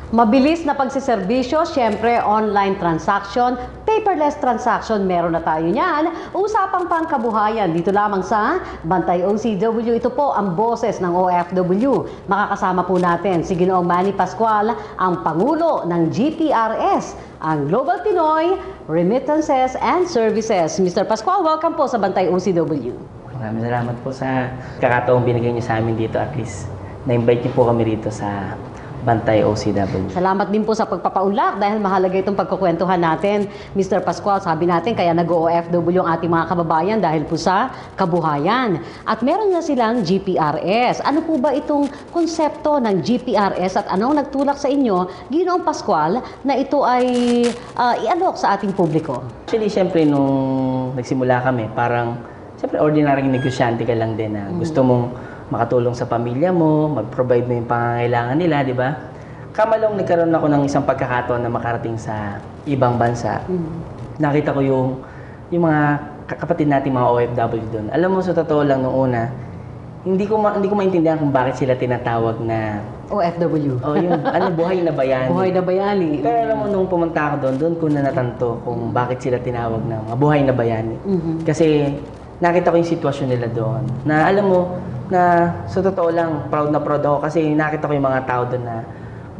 Mabilis na pagsiservisyo, syempre online transaction, paperless transaction, meron na tayo niyan. Usapang pangkabuhayan, dito lamang sa Bantay OCW. Ito po ang boses ng OFW. Makakasama po natin si Ginoong Manny Pascual, ang Pangulo ng GPRS, ang Global Pinoy Remittances and Services. Mr. Pascual, welcome po sa Bantay OCW. Maraming salamat po sa kakataong binigay niyo sa amin dito, at least na-invite niyo po kami rito sa Bantay OCW. Salamat din po sa pagpapaunlak dahil mahalaga itong pagkukwentuhan natin. Mr. Pascual, sabi natin kaya nag-OFW ang ating mga kababayan dahil po sa kabuhayan. At meron na silang GPRS. Ano po ba itong konsepto ng GPRS at anong nagtulak sa inyo, Ginoong Pascual, na ito ay i-alok sa ating publiko? Actually, siyempre, nung nagsimula kami, parang, siyempre, ordinaryong negosyante ka lang din na gusto mong makatulong sa pamilya mo, mag-provide mo yung pangangailangan nila, di ba? Kamalong nagkaroon ako ng isang pagkakataon na makarating sa ibang bansa. Nakita ko yung mga kapatid nating mga OFW doon. Alam mo, sa totoo lang nung una, hindi ko maintindihan kung bakit sila tinatawag na OFW. oh, yun, buhay na bayani. Buhay na bayani. Pero alam mo, nung pumunta ako doon ko na natanto kung bakit sila tinawag na buhay na bayani. Kasi nakita ko yung sitwasyon nila doon. Na alam mo, na sa totoo lang, proud na proud ako kasi nakita ko yung mga tao doon na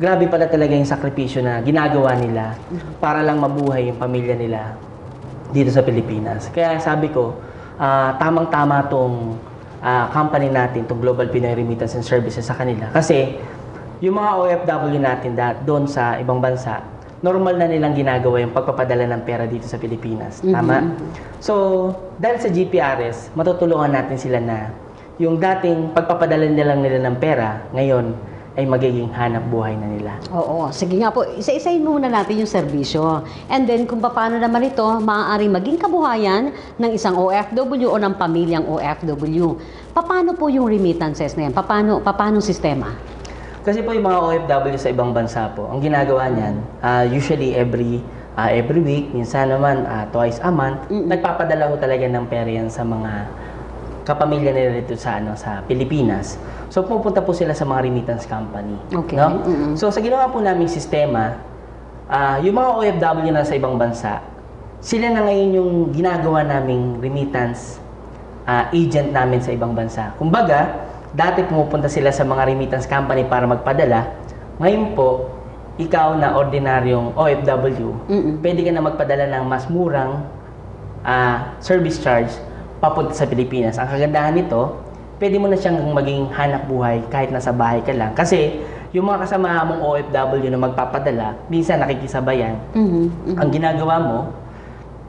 grabe pala talaga yung sakripisyo na ginagawa nila para lang mabuhay yung pamilya nila dito sa Pilipinas. Kaya sabi ko, tamang-tama tong company natin, tong Global Pinoy Remittance and Services sa kanila. Kasi yung mga OFW natin doon sa ibang bansa, normal na nilang ginagawa yung pagpapadala ng pera dito sa Pilipinas. Tama? So, dahil sa GPRS, matutulungan natin sila na yung dating pagpapadala nila ng pera, ngayon ay magiging hanap buhay na nila. Oo. Sige nga po, isa-isahin muna natin yung serbisyo. And then, kung paano naman ito, maaaring maging kabuhayan ng isang OFW o ng pamilyang OFW. Paano po yung remittances na yan? Paano sistema? Kasi po yung mga OFW sa ibang bansa po, ang ginagawa niyan, usually every week, minsan naman twice a month, nagpapadala ko talaga ng pera yan sa mga kapamilya nila dito sa Pilipinas. So pupunta po sila sa mga remittance company. Okay. No? So sa ginawa po naming sistema, yung mga OFW na sa ibang bansa, sila na ngayon yung ginagawa naming remittance agent namin sa ibang bansa. Kumbaga, dati pumupunta sila sa mga remittance company para magpadala. Ngayon po, ikaw na ordinaryong OFW, pwede ka na magpadala ng mas murang service charge papunta sa Pilipinas. Ang kagandahan nito, pwede mo na siyang maging hanap buhay kahit nasa bahay ka lang. Kasi yung mga kasama mong OFW na magpapadala, minsan nakikisabayan. Ang ginagawa mo,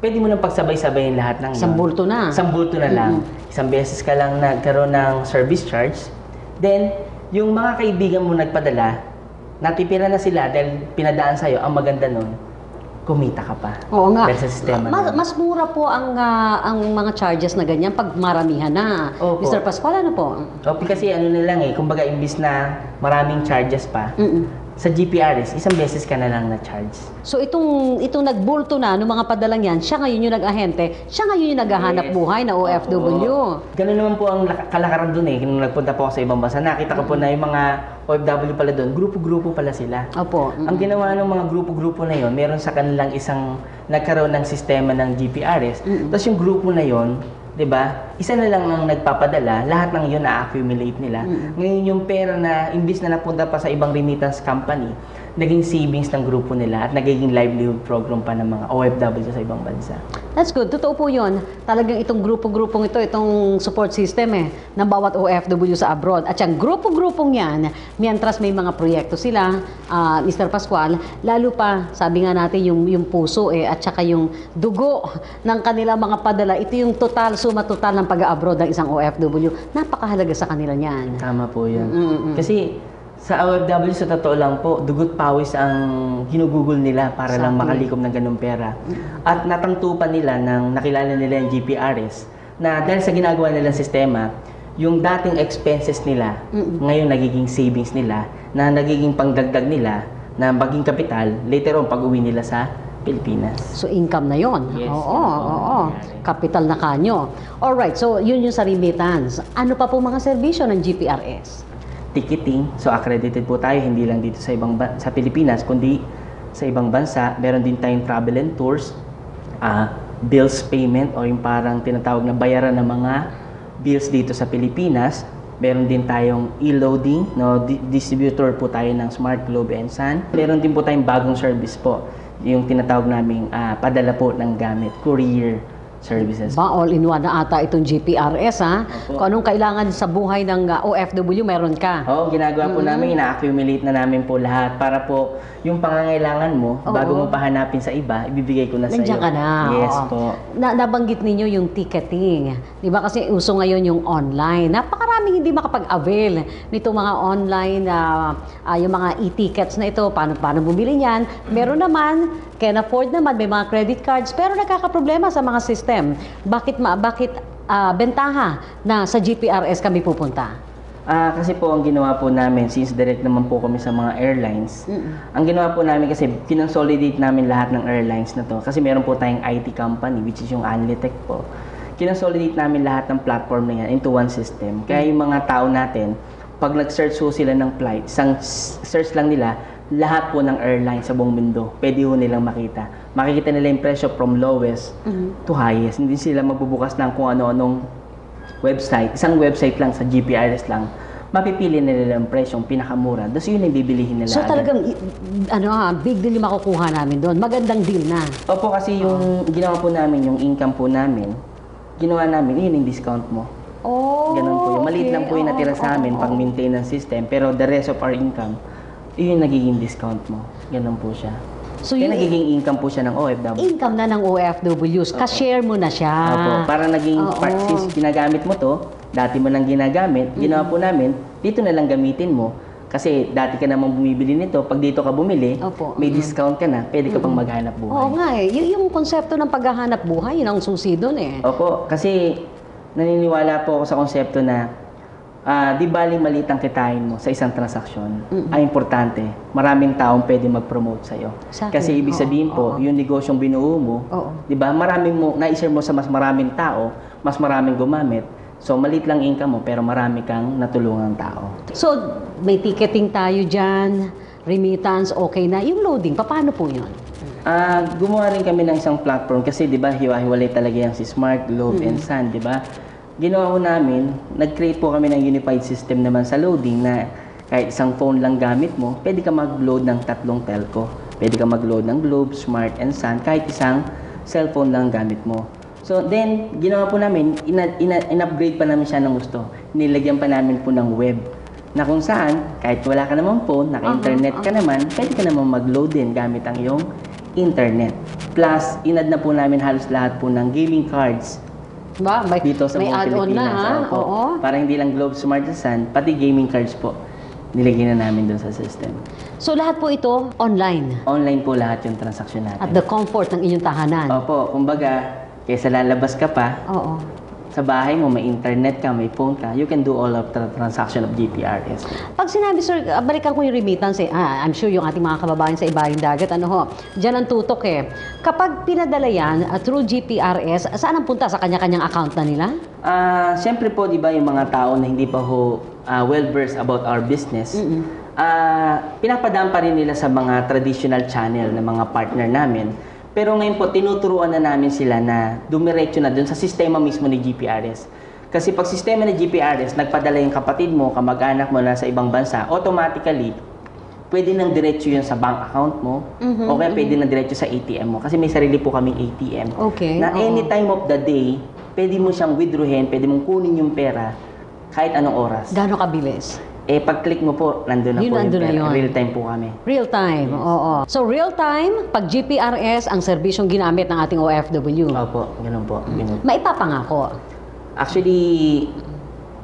pwede mo nang pagsabay-sabayin lahat ng Isang bulto na. Isang bulto na lang. Isang beses ka lang nagkaroon ng service charge. Then, yung mga kaibigan mo nagpadala, natipira na sila dahil pinadaan sa'yo, ang maganda nun, kumita ka pa. Oo nga. Dahil sa sistema mas mura po ang mga charges na ganyan pag maramihan na. Opo. Mr. Pascual, ano po? Okay, kasi ano na lang kumbaga imbis na maraming charges pa, sa GPRS, isang beses ka na lang na-charge. So itong nagbulto na ng mga padalang yan, siya ngayon yung nag-ahente, siya ngayon yung naghahanap buhay na OFW. Ganun naman po ang kalakaran doon Nung nagpunta po ako sa ibang bansa, nakita ko po na yung mga OFW pala doon, grupo-grupo pala sila. Opo. Ang ginawa ng mga grupo-grupo na yon, meron sa kanilang isang nagkaroon ng sistema ng GPRS. Tapos yung grupo na yon, 'di ba? Isa na lang ang nagpapadala, lahat ng 'yon na-accumulate nila. Ngayon yung pera na imbis na napunta pa sa ibang remittance company, naging savings ng grupo nila at nagiging livelihood program pa ng mga OFW sa ibang bansa. That's good. Totoo po yun. Talagang itong grupo-grupong ito, itong support system ng bawat OFW sa abroad. At yung grupo-grupong yan, mientras may mga proyekto sila, Mr. Pascual, lalo pa, sabi nga natin, yung puso at saka yung dugo ng kanilang mga padala, ito yung suma total ng pag-abroad ng isang OFW. Napakahalaga sa kanila niyan. Tama po yun. Kasi sa OFW, sa totoo lang po, dugot pawis ang ginugugol nila para lang makalikom ng ganung pera. At natanto pa nila nang nakilala nila yung GPRS na dahil sa ginagawa nilang sistema, yung dating expenses nila, ngayon nagiging savings nila, na nagiging pangdagdag nila, na maging kapital, later on pag-uwi nila sa Pilipinas. So income na yon. Yes, Oo. Capital na kanyo. Alright, so yun yung sa remittance. Ano pa po mga serbisyo ng GPRS? ticketing. So accredited po tayo, hindi lang dito sa sa Pilipinas, kundi sa ibang bansa. Meron din tayong travel and tours, bills payment o yung parang tinatawag na bayaran ng mga bills dito sa Pilipinas. Meron din tayong e-loading, no? Distributor po tayo ng Smart Globe and Sun. Meron din po tayong bagong service po, yung tinatawag naming padala po ng gamit, courier services. Ba, all-in-one na ata itong GPRS, ha? Opo. Kung anong kailangan sa buhay ng OFW, meron ka. Oo, ginagawa po namin, ina-accumulate na namin po lahat para po yung pangangailangan mo, bago mo pahanapin sa iba, ibibigay ko na sa iyo. Nandiyan ka na. Yes oo. po. Nabanggit ninyo yung ticketing. Di ba kasi uso ngayon yung online. Napakaraming hindi makapag-avail nito mga online, yung mga e-tickets na ito. Paano bumili niyan? Meron naman, can afford naman, may mga credit cards, pero nagkakaproblema sa mga system. Bakit bentaha na sa GPRS kami pupunta? Kasi po ang ginawa po namin, since direct naman po kami sa mga airlines, ang ginawa po namin kasi kinonsolidate namin lahat ng airlines na to. Kasi meron po tayong IT company, which is yung Anlitech po. Kinonsolidate namin lahat ng platform na yan into one system. Kaya yung mga tao natin, pag nag-search po sila ng flight, isang search lang nila, lahat po ng airlines sa buong mundo, pwede po nilang makita. Makikita nila yung presyo from lowest to highest. Hindi sila magbubukas ng kung ano-anong website, isang website lang sa GPRS lang, mapipili nila ang presyong pinakamura. Tapos yun yung bibilihin nila. So talagang, big deal yung makukuha namin doon. Magandang deal na. Opo, kasi yung ginawa po namin, yung income po namin, ginawa namin, yun yung discount mo. Oh, Ganun po yung maliit lang po yung natira sa amin pang maintenance system, pero the rest of our income, yun yung nagiging discount mo. Ganun po siya. So Kaya yung nagiging income po siya ng OFW. income na ng OFWs, ka-share mo na siya. Opo, para naging part, since ginagamit mo to, dati mo lang ginagamit, ginawa po namin, dito na lang gamitin mo. Kasi dati ka namang bumibili nito, pag dito ka bumili, Opo. may discount ka na, pwede ka pang maghanap buhay. Oo nga eh. Yung konsepto ng paghahanap buhay, yun ang susi doon eh. Opo, kasi naniniwala po ako sa konsepto na di baling maliit ang kitain mo sa isang transaksyon, ay importante. Maraming taong pwede mag-promote sa'yo. Exactly. Kasi ibig sabihin po, yung negosyong binuo mo, di ba, maraming mo, na-share mo sa mas maraming tao, mas maraming gumamit. So, maliit lang income mo, pero marami kang natulungang tao. So, may ticketing tayo dyan, remittance, okay na. Yung loading, paano po yun? Gumawa rin kami ng isang platform kasi, di ba, hiwa-hiwalay talaga yan si Smart, Globe, and Sun, di ba? Ginawa ko namin, nag-create po kami ng unified system naman sa loading na kahit isang phone lang gamit mo, pwede ka mag-load ng 3 telco. Pwede ka mag-load ng Globe, Smart, and Sun, kahit isang cellphone lang gamit mo. So then, ginawa po namin, in-upgrade pa namin siya ng gusto. Nilagyan pa namin po ng web na kung saan, kahit wala ka namang phone, naka-internet ka naman, pwede ka naman mag-load din gamit ang iyong internet. Plus, inad na po namin halos lahat po ng gaming cards Ba, dito sa may buong add-on na, Pilipinas. ha? Opo. Oo. Para hindi lang Globe, Smart, and Sun, pati gaming cards po, nilagyan na namin doon sa system. So, lahat po ito online Online po lahat yung transaction natin. at the comfort ng inyong tahanan. Opo, kumbaga, kaysa lalabas ka pa, Oo. sa bahay mo, may internet ka, may phone ka, you can do all of the transaction of GPRS. Pag sinabi, sir, balikan ko yung remittance eh. I'm sure yung ating mga kababayan sa ibaling dagat, dyan ang tutok eh. Kapag pinadala yan through GPRS, saan ang punta? Sa kanya-kanyang account na nila? Siyempre po, di ba, yung mga tao na hindi pa well-versed about our business, pinapadaan pa rin nila sa mga traditional channel ng mga partner namin. Pero ngayon po, tinuturuan na namin sila na dumiretso na dun sa sistema mismo ni GPRS. Kasi pag sistema ni GPRS, nagpadala yung kapatid mo, kamag-anak mo na sa ibang bansa, automatically, pwede nang diretso yun sa bank account mo, o kaya pwede nang diretso sa ATM mo. Kasi may sarili po kaming ATM. Okay. Na any time of the day, pwede mo siyang withdrawin, pwede mong kunin yung pera kahit anong oras. Gaano kabilis? Pag-click mo po, nandun na po yung nandun na pera. yun. Real time po kami. Real time, oo. So, real time, pag GPRS ang serbisyong ginamit ng ating OFW. Opo, ganun po. Ganun. Maipapangako. Actually,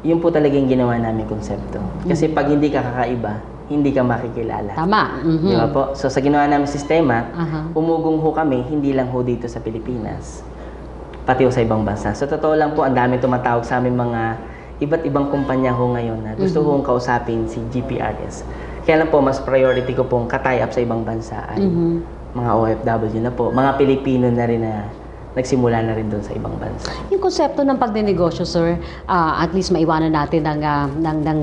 yun po talaga yung ginawa namin konsepto. Kasi pag hindi ka kakaiba, hindi ka makikilala. Tama. Di ba po? So sa ginawa namin sistema, Aha. umugong ho kami, hindi lang ho dito sa Pilipinas, pati ho sa ibang bansa. So totoo lang po, ang dami tumatawag sa amin mga iba't ibang kumpanya ho ngayon na gusto hong kausapin si GPRS. Kaya lang po, mas priority ko pong katay up sa ibang bansa ay mga OFW na po, mga Pilipino na rin na nagsimula na rin doon sa ibang bansa. Yung konsepto ng pagnenegosyo, sir, at least maiwanan natin ng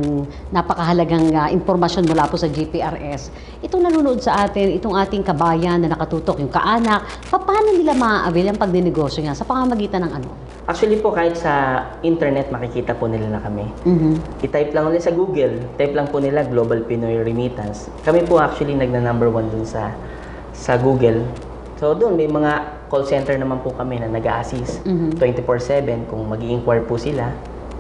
napakahalagang impormasyon mula po sa GPRS. Itong nanonood sa atin, itong ating kabayan na nakatutok, yung kaanak, paano nila ma-avail ang pagnenegosyo niya? Sa pamamagitan ng ano? Actually po, kahit sa internet, makikita po nila na kami. I-type lang nila sa Google, type lang po nila Global Pinoy Remittance. Kami po actually nagna-number 1 dun sa Google. So doon, may mga call center naman po kami na nag-a-assist 24/7. Kung mag-i-inquire po sila,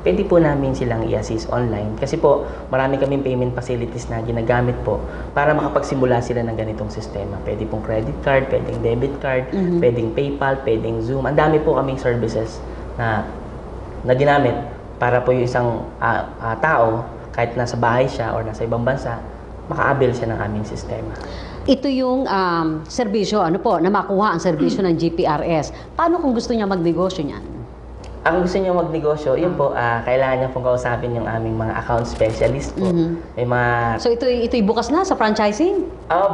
pwede po namin silang i-assist online. Kasi po, marami kaming payment facilities na ginagamit po para makapagsimula sila ng ganitong sistema. Pwede pong credit card, pwedeng debit card, pwedeng PayPal, pwedeng Zoom. Ang dami po kaming services na ginamit para po yung isang tao, kahit nasa bahay siya or nasa ibang bansa, maka-avail siya ng aming sistema. Ito yung serbisyo, na makuha ang serbisyo ng GPRS. Paano kung gusto niya magnegosyo niyan? Ang gusto niya magnegosyo, yun po, kailangan niya pong kausapin yung aming mga account specialist po. May mga... So ito'y bukas na sa franchising?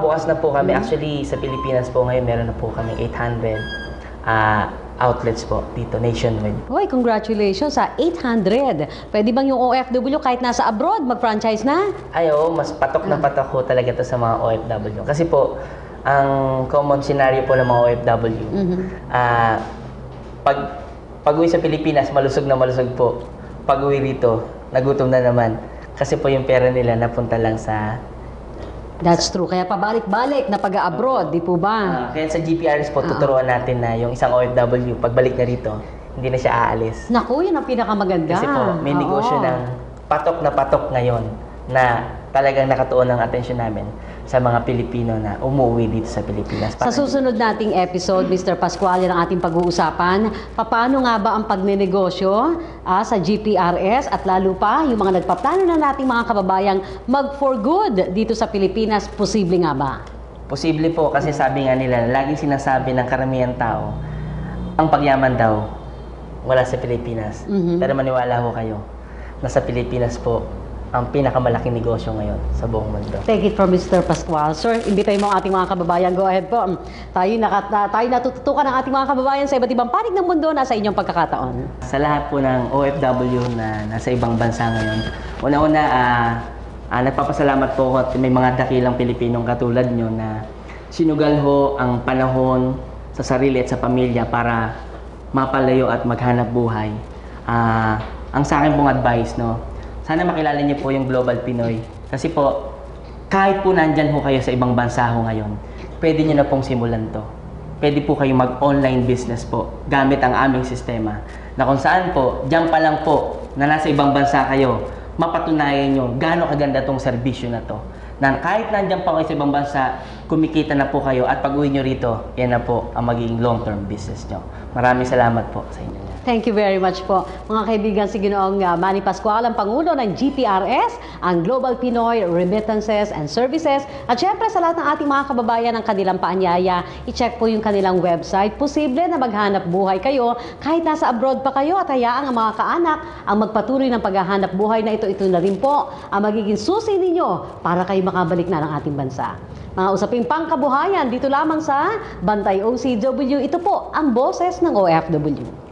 Bukas na po kami. Actually, sa Pilipinas po ngayon, meron na po kami 800 outlets po dito, nationwide. Hoy, congratulations sa 800. Pwede bang yung OFW kahit nasa abroad mag-franchise na? Oo, mas patok na patok po talaga to sa mga OFW. Kasi po, ang common scenario po ng mga OFW, pag uwi sa Pilipinas, malusog na malusog po. Pag uwi rito, nagutom na naman. Kasi po yung pera nila napunta lang sa... That's true. Kaya pabalik-balik na pag-abroad, di po ba? Kaya sa GPRS po, tuturuan natin na yung isang OFW, pagbalik na rito, hindi na siya aalis. Naku, yun ang pinakamaganda. Kasi po, may negosyo ng patok ngayon na talagang nakatuon ang atensyon namin sa mga Pilipino na umuwi dito sa Pilipinas. Sa susunod nating episode, Mr. Pascual, ang ating pag-uusapan, paano nga ba ang pagnenegosyo sa GPRS at lalo pa yung mga nagpaplano na nating mga kababayang mag-for good dito sa Pilipinas, posible nga ba? Posible po kasi sabi nga nila, laging sinasabi ng karamihan tao, ang pagyaman daw wala sa Pilipinas. Pero maniwala ho kayo, nasa Pilipinas po ang pinakamalaking negosyo ngayon sa buong mundo. Take it from Mr. Pascual. Sir, imbitahin mo ang ating mga kababayan. Go ahead po. Tayo natututukan ng ating mga kababayan sa iba't ibang panig ng mundo na sa inyong pagkakataon. Sa lahat po ng OFW na nasa ibang bansa ngayon, una-una, nagpapasalamat po ako at may mga dakilang Pilipinong katulad nyo na sinugal ho ang panahon sa sarili at sa pamilya para mapalayo at maghanap buhay. Ang sa akin pong advice, sana makilala niyo po yung Global Pinoy. Kasi po, kahit po nandyan ho kayo sa ibang bansa ho ngayon, pwede niyo na pong simulan to. Pwede po kayo mag-online business po gamit ang aming sistema. Na kung saan po, dyan pa lang po na nasa ibang bansa kayo, mapatunayan nyo gaano kaganda tong serbisyo na to. Na kahit nandyan pa kayo sa ibang bansa, kumikita na po kayo at pag-uwi nyo rito, yan na po ang magiging long-term business nyo. Maraming salamat po sa inyo. Thank you very much po. Mga kaibigan, si Ginoong Manny Pascual, ang Pangulo ng GPRS, ang Global Pinoy Remittances and Services. At syempre sa lahat ng ating mga kababayan ng kanilang paanyaya, i-check po yung kanilang website. Posible na maghanap buhay kayo kahit nasa abroad pa kayo at hayaan ang mga kaanak ang magpatuloy ng paghahanap buhay na ito na rin po ang magiging susi ninyo para kayo makabalik na ng ating bansa. Mga usaping pangkabuhayan dito lamang sa Bantay OCW. Ito po ang boses ng OFW.